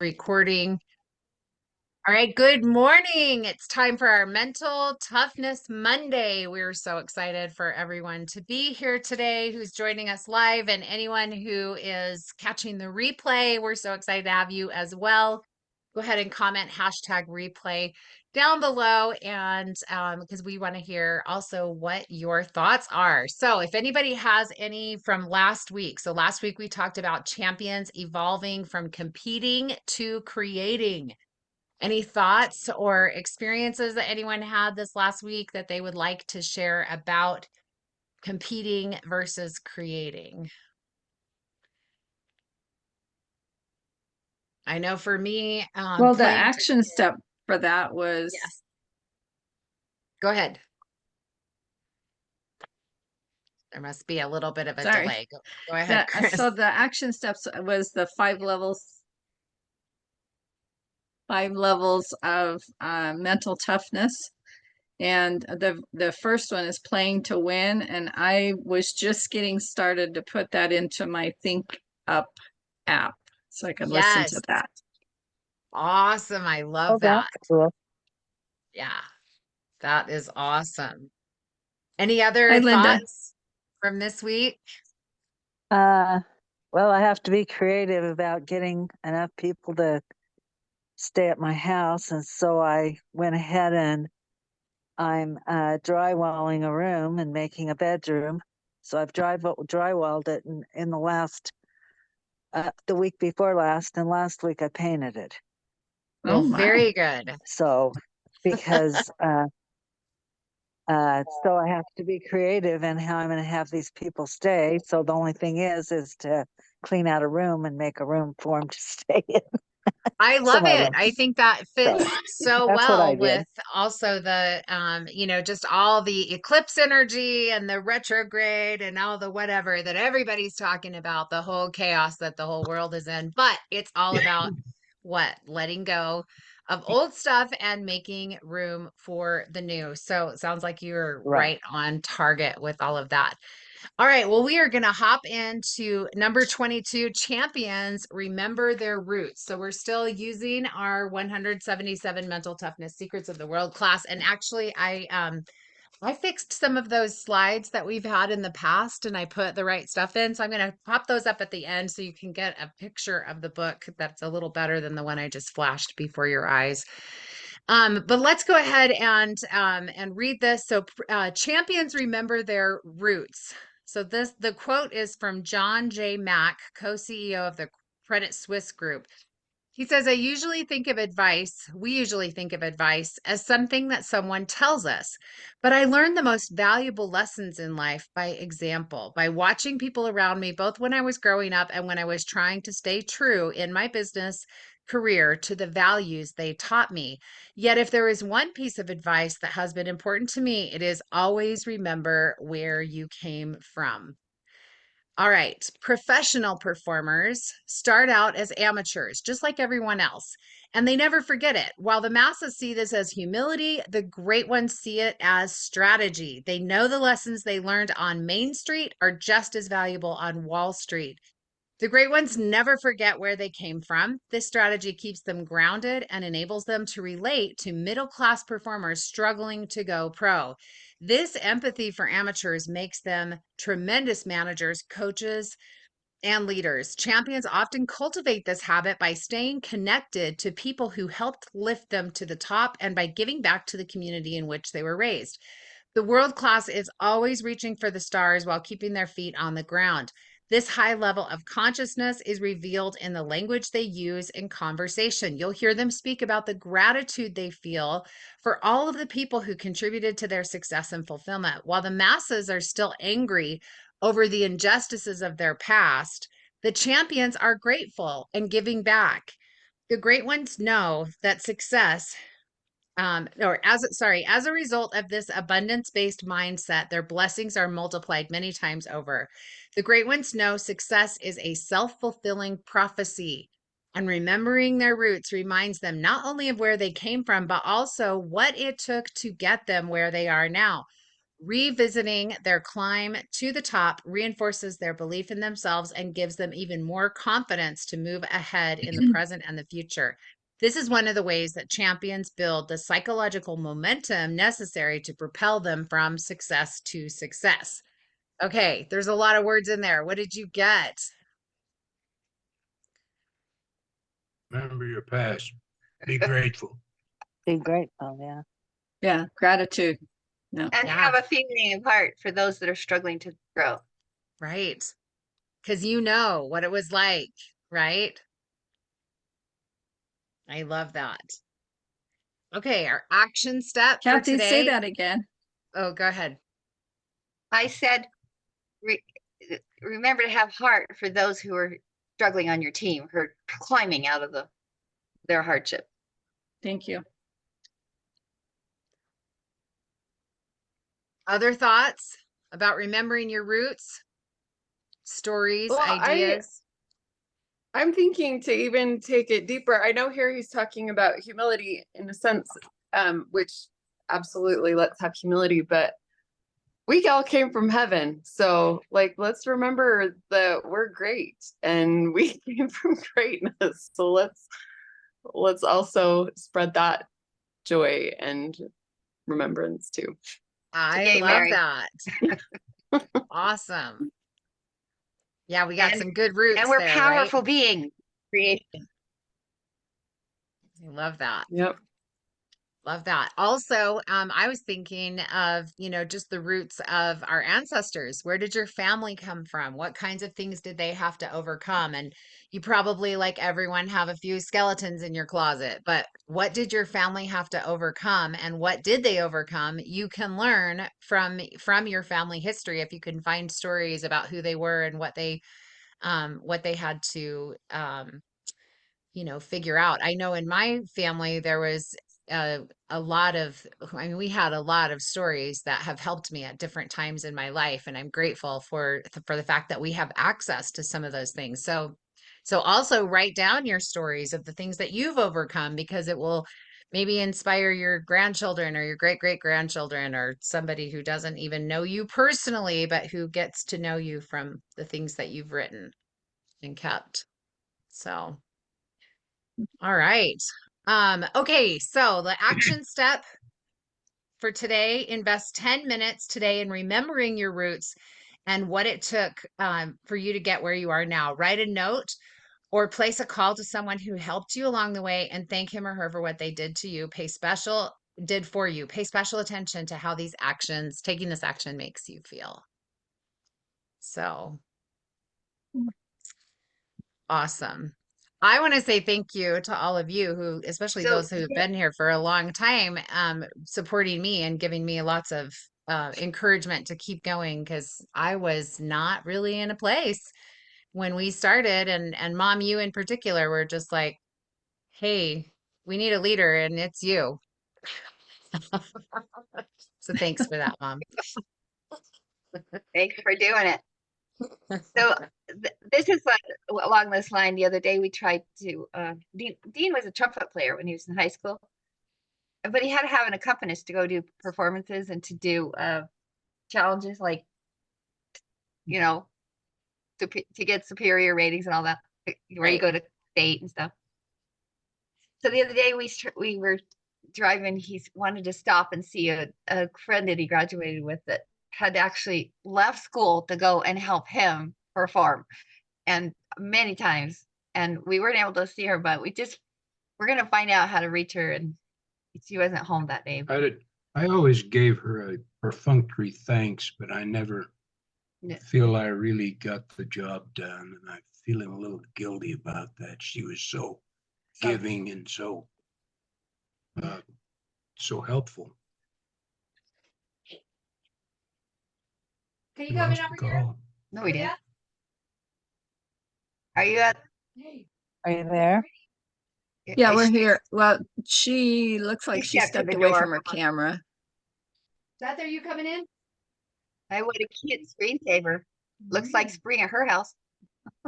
Recording. All right, good morning. It's time for our Mental Toughness Monday. We're so excited for everyone to be here today who's joining us live, and anyone who is catching the replay. We're so excited to have you as well. Go ahead and comment hashtag replay down below, and because we want to hear also what your thoughts are. So if anybody has any from last week, so last week we talked about champions evolving from competing to creating. Any thoughts or experiences that anyone had this last week that they would like to share about competing versus creating? I know for me, Well, the playing. action step for that was, Yes, go ahead. There must be a little bit of a sorry, delay. Go ahead, that Chris. so the action steps was the five levels of mental toughness. And the first one is playing to win. And I was just getting started to put that into my Think Up app so I could listen to Yes, that. awesome. I love Oh, that. that's cool. Yeah, that is awesome. Any Hi, other Linda. thoughts from this week? Uh, well, I have to be creative about getting enough people to stay at my house, and so I went ahead and I'm drywalling a room and making a bedroom. So I've drywalled it in the last the week before last, and last week I painted it. Oh Well, my. very good. So because so I have to be creative in how I'm going to have these people stay. So the only thing is to clean out a room and make a room for them to stay in. I love Some of it. them. I think that So fits so that's what I well did. with also the just all the eclipse energy and the retrograde and all the whatever that everybody's talking about, the whole chaos that the whole world is in. But it's all about what? Letting go of old stuff and making room for the new. So it sounds like you're Right. right on target with all of that. All right, well, we are going to hop into number 22, champions remember their roots. So we're still using our 177 mental toughness secrets of the world class. And actually, I fixed some of those slides that we've had in the past and I put the right stuff in. So I'm going to pop those up at the end so you can get a picture of the book that's a little better than the one I just flashed before your eyes. But let's go ahead and read this. So champions remember their roots. So the quote is from John J. Mack, co-CEO of the Credit Suisse Group. He says, we usually think of advice as something that someone tells us. But I learned the most valuable lessons in life by example, by watching people around me, both when I was growing up and when I was trying to stay true in my business career to the values they taught me. Yet, if there is one piece of advice that has been important to me, it is always remember where you came from. All right. Professional performers start out as amateurs, just like everyone else, and they never forget it. While the masses see this as humility, the great ones see it as strategy. They know the lessons they learned on Main Street are just as valuable on Wall Street. The great ones never forget where they came from. This strategy keeps them grounded and enables them to relate to middle class performers struggling to go pro. This empathy for amateurs makes them tremendous managers, coaches, and leaders. Champions often cultivate this habit by staying connected to people who helped lift them to the top and by giving back to the community in which they were raised. The world class is always reaching for the stars while keeping their feet on the ground. This high level of consciousness is revealed in the language they use in conversation. You'll hear them speak about the gratitude they feel for all of the people who contributed to their success and fulfillment. While the masses are still angry over the injustices of their past, the champions are grateful and giving back. The great ones know that success as a result of this abundance-based mindset, their blessings are multiplied many times over. The great ones know success is a self-fulfilling prophecy, and remembering their roots reminds them not only of where they came from, but also what it took to get them where they are now. Revisiting their climb to the top reinforces their belief in themselves and gives them even more confidence to move ahead in the present and the future. This is one of the ways that champions build the psychological momentum necessary to propel them from success to success. Okay, there's a lot of words in there. What did you get? Remember your past. Be grateful. Be grateful, yeah. Yeah, gratitude. No. And Yeah. have a feeling of heart for those that are struggling to grow. Right. Because you know what it was like, right? I love that. Okay, our action step for Kathy, say today. that again. Oh, go ahead. I said, remember to have heart for those who are struggling on your team, who are climbing out of their hardship. Thank you. Other thoughts about remembering your roots, stories, Well, ideas? I'm thinking to even take it deeper. I know here he's talking about humility in a sense, which absolutely, let's have humility, but we all came from heaven. So like, let's remember that we're great and we came from greatness. So let's also spread that joy and remembrance too. I Yay, love Mary. that. Awesome. Yeah, we got And- some good roots And we're there, powerful right? beings. Creation. I love that. Yep. Love that. Also, I was thinking of, just the roots of our ancestors. Where did your family come from? What kinds of things did they have to overcome? And you probably, like everyone, have a few skeletons in your closet, but what did your family have to overcome and what did they overcome? You can learn from your family history if you can find stories about who they were and what they had to figure out. I know in my family there was a lot of, I mean, we had a lot of stories that have helped me at different times in my life, and I'm grateful for the fact that we have access to some of those things. So also write down your stories of the things that you've overcome because it will maybe inspire your grandchildren or your great great grandchildren or somebody who doesn't even know you personally, but who gets to know you from the things that you've written and kept. So all right. Okay, so the action step for today, invest 10 minutes today in remembering your roots and what it took for you to get where you are now. Write a note or place a call to someone who helped you along the way and thank him or her for what they did to you. Did for you. Pay special attention to how taking this action makes you feel. So awesome. I want to say thank you to all of you who, especially So- those who have been here for a long time, supporting me and giving me lots of encouragement to keep going because I was not really in a place when we started, and Mom, you in particular, were just like, "Hey, we need a leader, and it's you." So thanks for that, Mom. Thanks for doing it. So this is along this line. The other day we tried to, Dean was a trumpet player when he was in high school, but he had to have an accompanist to go do performances and to do challenges like, to get superior ratings and all that, where you Right. go to state and stuff. So the other day we were driving. He wanted to stop and see a friend that he graduated with that had actually left school to go and help him perform, and many times. And we weren't able to see her, but we're gonna find out how to reach her. And she wasn't home that day. I always gave her a perfunctory thanks, but I never Yeah. feel I really got the job done, and I'm feeling a little guilty about that. She was so giving and so so helpful. Can Who wants to go? No, we didn't. Are you at? Are you there? Yeah, we're here. Well, she looks like she stepped to stepped the away door. from her camera. Seth, are you coming in? I would a cute screensaver. Looks like spring at her house.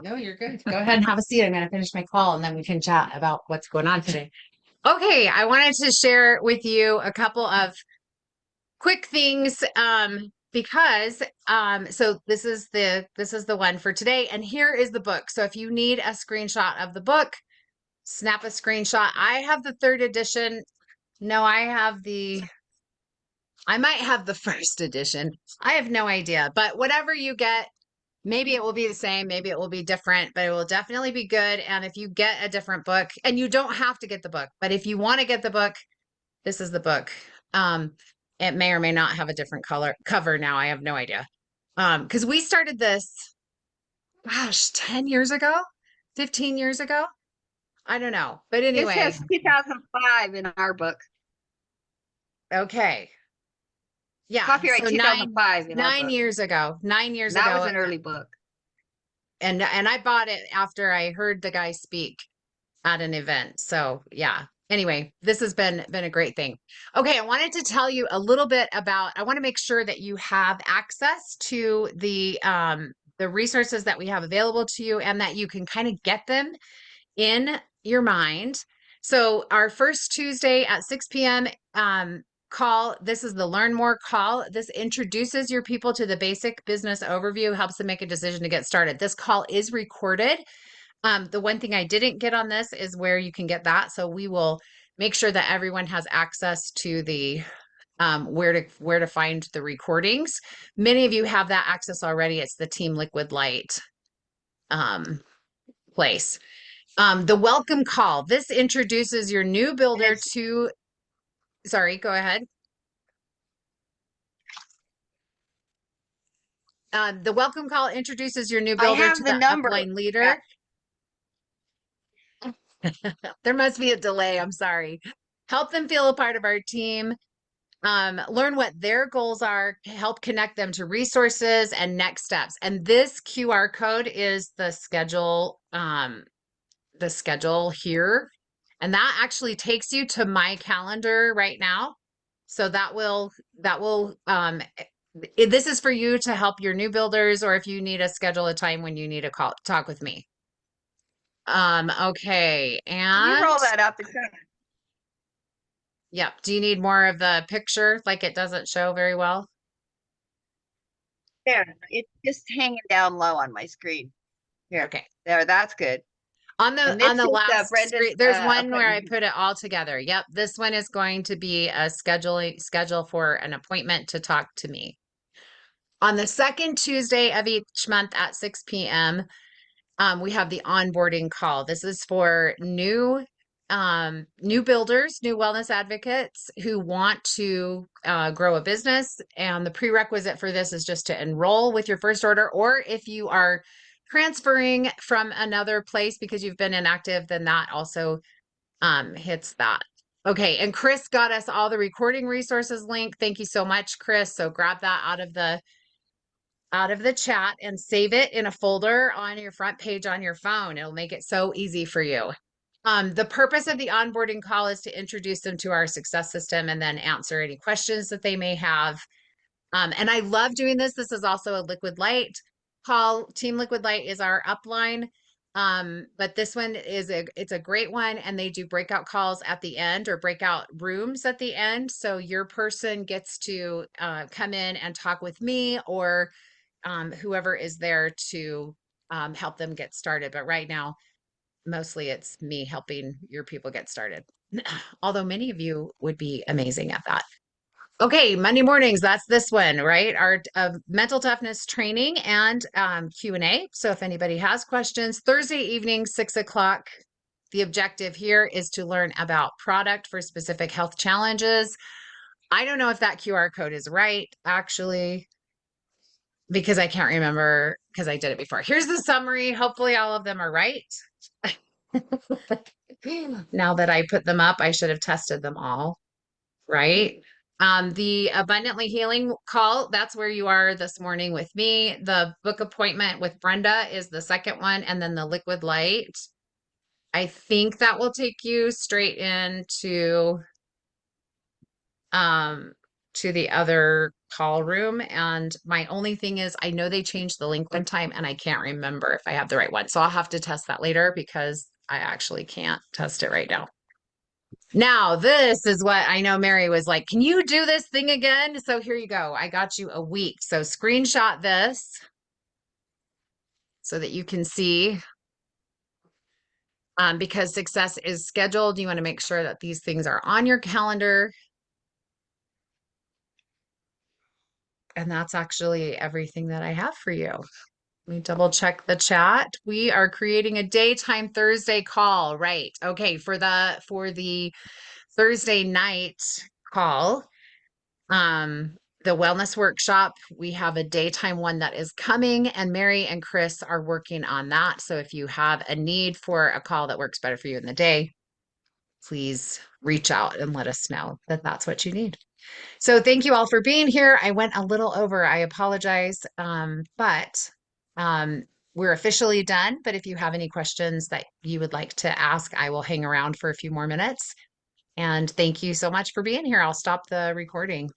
No, you're good. Go ahead and have a seat. I'm going to finish my call and then we can chat about what's going on today. Okay, I wanted to share with you a couple of quick things, because so this is the one for today, and here is the book. So if you need a screenshot of the book, snap a screenshot. I have the third edition. No, I might have the first edition. I have no idea, but whatever you get, maybe it will be the same, maybe it will be different, but it will definitely be good. And if you get a different book, and you don't have to get the book, but if you want to get the book, this is the book. Um, it may or may not have a different color cover now. I have no idea. Because we started this, gosh, 10 years ago, 15 years ago. I don't know. But It anyway, says 2005 in our book. okay. Yeah. Copyright So 2005 in our 9 book. years ago, 9 years That ago. was an early book. And I bought it after I heard the guy speak at an event. So yeah. Anyway, this has been a great thing. Okay, I wanted to tell you a little bit about, I want to make sure that you have access to the resources that we have available to you, and that you can kind of get them in your mind. So our first Tuesday at 6 p.m. Call, this is the Learn More call. This introduces your people to the basic business overview, helps them make a decision to get started. This call is recorded. The one thing I didn't get on this is where you can get that. So we will make sure that everyone has access to the where to find the recordings. Many of you have that access already. It's the Team Liquid Light place. The welcome call. This introduces your new builder to, sorry, go ahead. The welcome call introduces your new builder have to the the number. upline leader. There must be a delay. I'm sorry. Help them feel a part of our team. Learn what their goals are, help connect them to resources and next steps. And this QR code is the schedule here. And that actually takes you to my calendar right now. So this is for you to help your new builders, or if you need to schedule a time when you need to talk with me. Okay. Can you roll And that up? yep. Do you need more of the picture? Like it doesn't show very well? There. It's just hanging down low on my screen. Here. Okay. There. That's good. On And the this is last Brenda's screen, there's one where I appointment. put it all together. Yep. This one is going to be a schedule for an appointment to talk to me. On the second Tuesday of each month at 6 p.m., we have the onboarding call. This is for new builders, new wellness advocates who want to grow a business. And the prerequisite for this is just to enroll with your first order, or if you are transferring from another place because you've been inactive, then that also hits that. Okay, and Chris got us all the recording resources link. Thank you so much, Chris. So grab that out of the chat and save it in a folder on your front page on your phone. It'll make it so easy for you. The purpose of the onboarding call is to introduce them to our success system and then answer any questions that they may have. And I love doing this. This is also a Liquid Light call. Team Liquid Light is our upline. But this one it's a great one, and they do breakout calls at the end, or breakout rooms at the end. So your person gets to come in and talk with me, or whoever is there to help them get started. But right now, mostly it's me helping your people get started. Although many of you would be amazing at that. Okay, Monday mornings, that's this one, right? Our mental toughness training and Q&A. So if anybody has questions, Thursday evening, 6 o'clock, the objective here is to learn about product for specific health challenges. I don't know if that QR code is right, actually, because I can't remember because I did it before. Here's the summary. Hopefully all of them are right. Now that I put them up, I should have tested them all, right? The Abundantly Healing call, that's where you are this morning with me. The book appointment with Brenda is the second one, and then the Liquid Light. I think that will take you straight into to the other call room. And my only thing is, I know they changed the link one time and I can't remember if I have the right one. So I'll have to test that later because I actually can't test it right now. Now, this is what I know Mary was like, can you do this thing again? So here you go. I got you a week. So screenshot this so that you can see. Because success is scheduled, you want to make sure that these things are on your calendar. And that's actually everything that I have for you. Let me double check the chat. We are creating a daytime Thursday call, right? Okay, for the Thursday night call, the wellness workshop, we have a daytime one that is coming, and Mary and Chris are working on that. So if you have a need for a call that works better for you in the day, please reach out and let us know that that's what you need. So thank you all for being here. I went a little over. I apologize. But we're officially done. But if you have any questions that you would like to ask, I will hang around for a few more minutes. And thank you so much for being here. I'll stop the recording.